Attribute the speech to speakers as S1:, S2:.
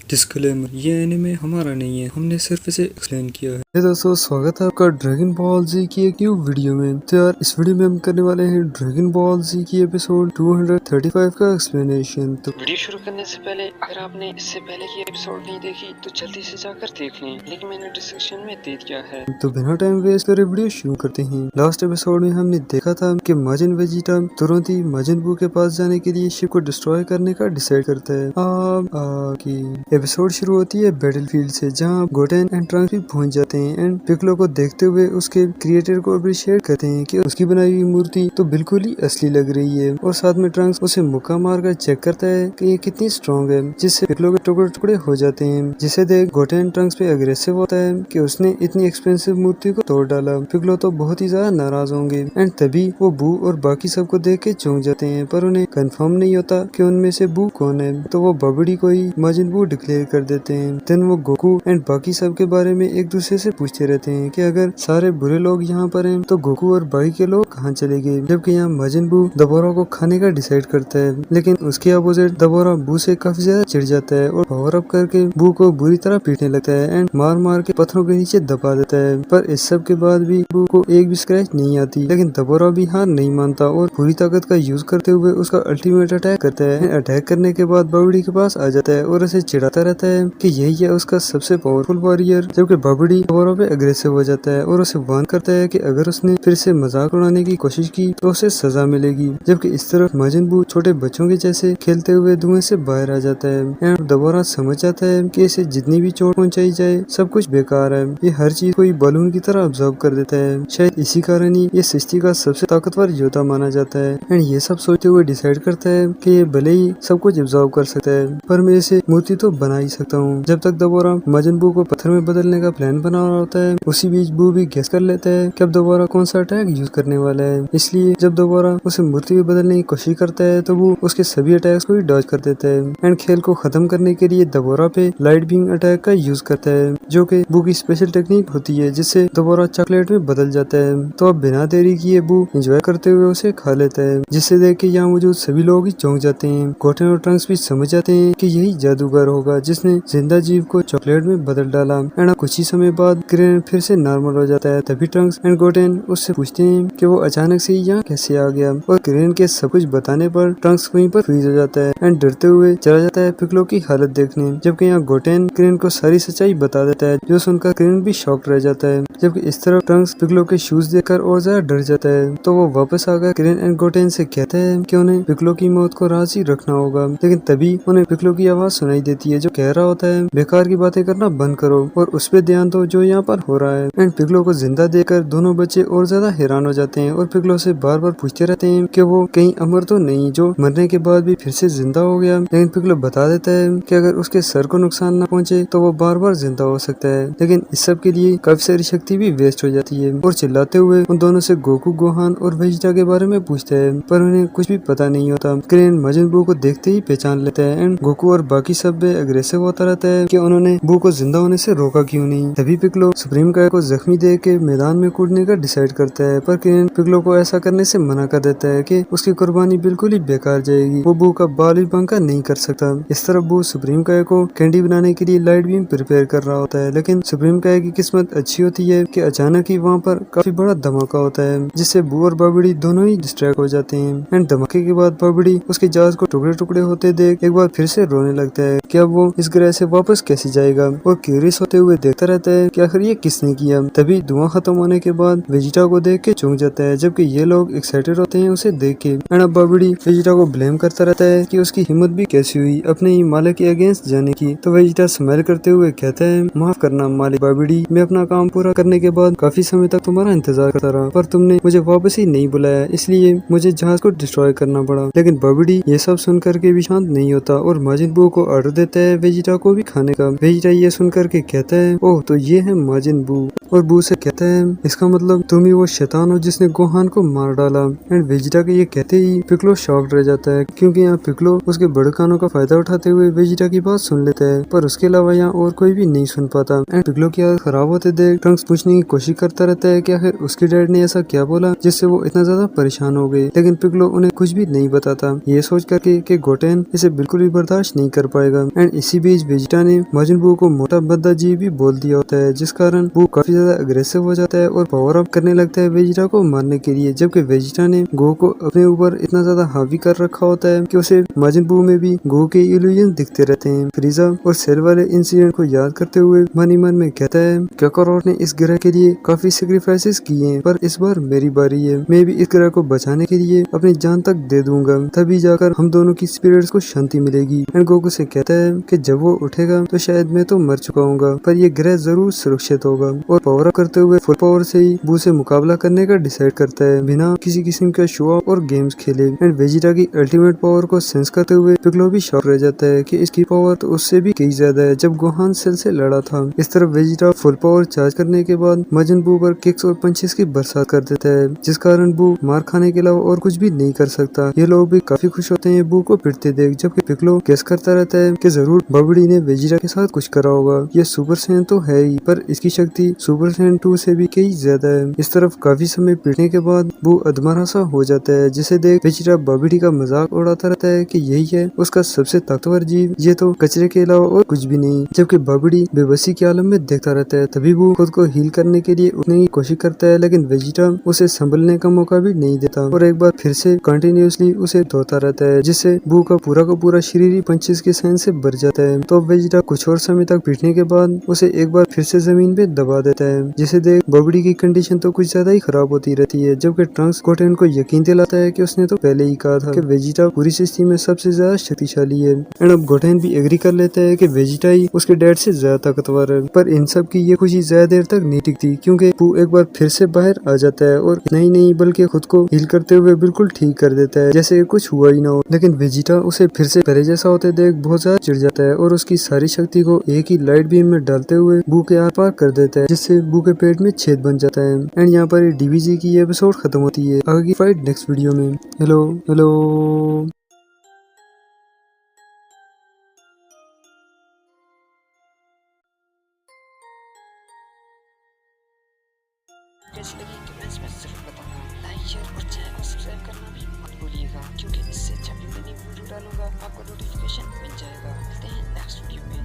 S1: Disclaimer, ये anime हमारा नहीं है, हमने सिर्फ इसे एक्सप्लेन किया है। दोस्तों, स्वागत है आपका ड्रैगन बॉल जी की एक न्यू वीडियो में। तो यार, इस वीडियो में हम करने वाले हैं ड्रैगन बॉल जी की एपिसोड 235 का एक्सप्लेनेशन। तो
S2: वीडियो शुरू करने से पहले अगर आपने इससे पहले की एपिसोड नहीं देखी तो जल्दी से जाकर देख लें, लिंक मैंने डिस्क्रिप्शन में दे दिया है।
S1: तो बिना टाइम वेस्ट करे वीडियो शुरू करते हैं। लास्ट एपिसोड में हमने देखा था कि माजिन वेजिटा तुरंत ही माजिन बू के पास जाने के लिए शिप को डिस्ट्रॉय करने का डिसाइड करता है। एपिसोड शुरू होती है बैटलफील्ड से, जहां गोटेन एंड ट्रंक्स भी पहुंच जाते हैं एंड पिक्लो को देखते हुए उसके क्रिएटर को अप्रिशिएट करते हैं कि उसकी बनाई हुई मूर्ति तो बिल्कुल ही असली लग रही है। और साथ में ट्रंक्स उसे मुक्का मारकर चेक करता है कि ये कितनी स्ट्रॉन्ग है, जिससे पिक्लो के टुकड़े टुकड़े हो जाते हैं। जिसे देख गोटेन ट्रंक्स पे अग्रेसिव होता है कि उसने इतनी एक्सपेंसिव मूर्ति को तोड़ डाला। पिक्लो तो बहुत ही ज्यादा नाराज होंगे एंड तभी वो बू और बाकी सबको देख के चौंक जाते हैं, पर उन्हें कंफर्म नहीं होता कि उनमें से बू कौन है। तो वो बबड़ी को ही माजिन बू डिक्लेयर कर देते हैं। देन वो गोकू एंड बाकी सब के बारे में एक दूसरे से पूछते रहते हैं कि अगर सारे बुरे लोग यहाँ पर हैं तो गोकू और बाकी के लोग कहाँ चले गए। जबकि यहाँ माजिन बू दबोरा को खाने का डिसाइड करता है, लेकिन उसके अपोजिट दबोरा बू से काफी ज्यादा चिढ़ जाता है और पावर अप करके बू को बुरी तरह पीटने लगता है एंड मार मार के पत्थरों के नीचे दबा देता है। पर इस सब के बाद भी बू को एक भी स्क्रैच नहीं आती, लेकिन दबोरा भी हार नहीं मानता और पूरी ताकत का यूज करते हुए उसका अल्टीमेट अटैक करता है। अटैक करने के बाद बबड़ी के पास आ जाता है और उसे चिढ़ाता रहता है कि यही है उसका सबसे पावरफुल वॉरियर। जबकि बबड़ी दबोरा पे अग्रेसिव हो जाता है और उसे वार्न करता है कि अगर उसने फिर से मजाक उड़ाने की कोशिश की तो उसे सजा मिलेगी। जबकि इस तरफ माजिन बू छोटे बच्चों के जैसे खेलते हुए धुएं से बाहर आ जाता है एंड दबोरा समझ जाता है कि इसे जितनी भी चोट पहुंचाई जाए सब कुछ बेकार है। ये हर चीज कोई बलून की तरह ऑब्जर्व कर देता है। शायद इसी कारण ही ये सृष्टि का सबसे ताकतवर योद्धा माना जाता है एंड ये सब सोचते हुए डिसाइड करता है कि ये भले ही सब कुछ ऑब्जर्व कर सकता है, पर मैं इसे मूर्ति तो बना ही सकता हूँ। जब तक दबोरा माजिन बू को पत्थर में बदलने का प्लान बना रहा होता है, उसी बीच बू भी गेस कर लेता है कि अब दोबारा कौन सा अटैक यूज करने वाला है। इसलिए जब दोबारा उसे मूर्ति में बदलने की कोशिश करता है तो वो उसके सभी अटैक्स को ही डॉज कर देता है एंड खेल को खत्म करने के लिए दबोरा पे लाइट बीम अटैक का यूज करता है, जो कि बू की स्पेशल टेक्निक होती है, जिससे दोबारा चॉकलेट में बदल जाता है। तो अब बिना देरी किए बू एंजॉय करते हुए उसे खा लेता है, जिससे देख के यहाँ मौजूद सभी लोग ही चौंक जाते हैं। गोटेन और ट्रंक्स भी समझ जाते हैं कि यही जादूगर होगा जिसने जिंदा जीव को चॉकलेट में बदल डाला एंड कुछ ही समय बाद क्रेन फिर से नॉर्मल हो जाता है। तभी ट्रंक्स एंड गोटेन उससे पूछते हैं कि वो अचानक से यहाँ कैसे आ गया, और क्रेन के सब कुछ बताने पर ट्रंक्स वहीं पर फ्रीज हो जाता है एंड डरते हुए चला जाता है पिक्लो की हालत देखने। जबकि यहाँ गोटेन क्रेन को सारी सच्चाई बता देता है, जो सुनकर क्रेन भी शॉक्ड रह जाता है। जबकि इस तरफ ट्रंक्स पिक्लो के शूज देखकर और ज्यादा डर जाता है, तो वो वापस आकर क्रेन एंड गोटेन से कहता है कि उन्हें पिक्लो की मौत को राजी रखना होगा। लेकिन तभी उन्हें पिक्लो की आवाज सुनाई देती है, जो कह रहा होता है बेकार की बातें करना बंद करो और उस पे ध्यान दो जो यहाँ पर हो रहा है। एंड पिक्लो को जिंदा देखकर दोनों बच्चे और ज्यादा हैरान हो जाते हैं और पिक्लो से बार बार पूछते रहते हैं कि वो कहीं अमर तो नहीं, जो मरने के बाद भी फिर से जिंदा हो गया। लेकिन पिक्लो बता देता है कि अगर उसके सर को नुकसान न पहुंचे तो वो बार बार जिंदा हो सकता है, लेकिन इस सब के लिए काफी सारी शक्ति भी वेस्ट हो जाती है। और चिल्लाते हुए उन दोनों से गोकू, गोहान और वेजिटा के बारे में पूछता है, पर उन्हें कुछ भी पता नहीं होता। क्रेन माजिन बू को देखते ही पहचान लेता है एंड गोकू और बाकी सब अग्रेसिव होता रहता है कि उन्होंने बू को जिंदा होने से रोका क्यों नहीं। तभी पिक्लो सुप्रीम काय को जख्मी देख के मैदान में कूदने का डिसाइड करता है, पर क्रेन पिक्लो को ऐसा करने से मना कर देता है कि उसकी कुर्बानी बिल्कुल ही बेकार जाएगी, वो बू का बाल भी बंका नहीं कर सकता। इस तरफ बू सुप्रीम काय को कैंडी बनाने के लिए लाइट बीम प्रिपेयर कर रहा होता है, लेकिन सुप्रीम काय की किस्मत अच्छी होती है कि अचानक ही वहाँ पर काफी बड़ा धमाका होता है, जिससे बू और बबड़ी दोनों ही डिस्ट्रैक्ट हो जाते हैं एंड धमाके के बाद बबड़ी उसके जहाज को टुकड़े टुकड़े होते देख एक बार फिर से रोने लगता है कि अब वो इस ग्रह से वापस कैसे जाएगा, और क्यूरियस होते हुए देखता रहता है कि आखिर ये किसने किया। तभी धुआं खत्म होने के बाद वेजिटा को देख के चौंक जाता है, जबकि ये लोग एक्साइटेड होते हैं उसे देख के एंड अब बबड़ी वेजिटा को ब्लेम करता रहता है कि उसकी हिम्मत भी कैसी हुई अपने ही मालिक के अगेंस्ट जाने की। तो वेजिटा स्माइल करते हुए कहता है, माफ करना मालिक बबड़ी, मैं अपना काम पूरा करने के बाद काफी समय तक तुम्हारा इंतजार करता रहा, पर तुमने मुझे वापस ही नहीं बुलाया, इसलिए मुझे जहाज को डिस्ट्रॉय करना पड़ा। लेकिन बबड़ी ये सब सुन करके भी शांत नहीं होता और माजिन बू को ऑर्डर देता है वेजिटा को भी खाने का। वेजिटा ये सुन करके कहता है, ओह तो ये है माजिन बू, और बू से कहता है इसका मतलब तुम ही वो शैतान हो जिसने गोहान को मार डाला। एंड वेजिटा के ये कहते ही पिक्लो शॉक्ड रह जाता है, क्योंकि यहाँ पिक्लो उसके बड़े कानों का फायदा उठाते हुए वेजिटा की बात सुन लेता है, पर उसके अलावा यहाँ और कोई भी नहीं सुन पाता। एंड पिक्लो की हालत खराब होते देख ट्रंक्स पूछने की कोशिश करता रहता है कि आखिर उसके डैड ने ऐसा क्या बोला जिससे वो इतना ज्यादा परेशान हो गए, लेकिन पिक्लो उन्हें कुछ भी नहीं बताता, ये सोच करके कि गोटेन इसे बिल्कुल भी बर्दाश्त नहीं कर पाएगा। एंड इसी बीच वेजिटा ने माजिन बू को मोटा बद्दा जी भी बोल दिया होता है, जिस कारण वो काफी ज्यादा अग्रेसिव हो जाता है और पावर अप करने लगता है वेजिटा को मारने के लिए। जबकि वेजिटा ने गो को अपने ऊपर इतना ज्यादा हावी कर रखा होता है कि उसे माजिन बू में भी गो के इल्यूजन दिखते रहते हैं। फ्रीजा और सेल वाले इंसिडेंट को याद करते हुए मन ही मन में कहता है काकारोट ने इस ग्रह के लिए काफी सेक्रीफाइसेस किए हैं, पर इस बार मेरी बारी है। मैं भी इस ग्रह को बचाने के लिए अपनी जान तक दे दूंगा, तभी जाकर हम दोनों की स्पिरिट्स को शांति मिलेगी। एंड गोकू से कहता है कि जब वो उठेगा तो शायद मैं तो मर चुका हूँ, पर ये ग्रह जरूर सुरक्षित होगा। और पावर अप करते हुए फुल पावर से ही बू से मुकाबला करने का डिसाइड करता है बिना किसी किस्म का शो ऑफ और गेम्स खेले। एंड वेजिटा की अल्टीमेट पावर को सेंस करते हुए पिक्लो भी शॉक रह जाता है कि इसकी पावर तो उससे भी कई ज्यादा है जब गोहान सेल से लड़ा था। इस तरफ वेजिटा फुल पावर चार्ज करने के बाद माजिन बू पर किक्स और पंचेस की बरसात कर देता है, जिस कारण बू मार खाने के अलावा और कुछ भी नहीं कर सकता। ये लोग भी काफी खुश होते हैं बू को पिटते देख, जबकि पिक्लो गेस करता रहता है कि जरूर बबड़ी ने वेजिटा के साथ कुछ करा होगा। ये सुपर सैयन तो है ही, पर इसकी शक्ति सुपर सैयन 2 से भी कई ज्यादा है। इस तरफ काफी समय पीटने के बाद बू अधमरा सा हो जाता है, जिसे देख वेजिटा बबड़ी का मजाक उड़ाता रहता है कि यही है उसका सबसे ताकतवर जीव, ये तो कचरे के अलावा और कुछ भी नहीं। जबकि बबड़ी बेबसी के आलम में देखता रहता है। तभी वो खुद को हील करने के लिए उठने की कोशिश करता है, लेकिन वेजिटा उसे संभलने का मौका भी नहीं देता और एक बार फिर से कंटिन्यूअसली उसे धोता रहता है, जिससे बू का पूरा शरीर ही पंचेस के साइन से भर जाता है। तो वेजिटा कुछ और समय तक पीटने के बाद उसे एक बार फिर से जमीन पे दबा देता है, जिसे देख बबड़ी की कंडीशन तो कुछ ज्यादा ही खराब होती रहती है। जबकि ट्रंक्स गोटेन को यकीन दिलाता है कि उसने तो पहले ही कहा था कि वेजिटा पूरी सृष्टि में सबसे ज्यादा शक्तिशाली है। एंड अब गोटेन भी एग्री कर लेता है कि वेजिटा ही उसके डैड से ज्यादा ताकतवर है। पर इन सब की ये खुशी ज्यादा देर तक नहीं टिकती, क्योंकि बू एक बार फिर से बाहर आ जाता है और नहीं बल्कि खुद को हील करते हुए बिल्कुल ठीक कर देता है, जैसे कुछ हुआ ही ना हो। लेकिन वेजिटा उसे फिर से पहले जैसा होते देख बहुत ज्यादा चिढ़ जाता है और उसकी सारी शक्ति को एक ही लाइट बीम में डालते हुए बू के आर पार कर देता है, जिससे बू के पेट में छेद बन जाता है। एंड यहाँ पर डीवीजी की एपिसोड खत्म होती है। आगे की फाइट नेक्स्ट वीडियो में। हेलो।
S2: कैसी लगी कमेंट्स में जरूर बताना। लाइक शेयर और चैनल को सब्सक्राइब करना भी मत भूलिएगा, क्योंकि इससे जब भी मैं न्यू वीडियो डालूंगा आपको नोटिफिकेशन मिल जाएगा। मिलते हैं नेक्स्ट वीडियो में।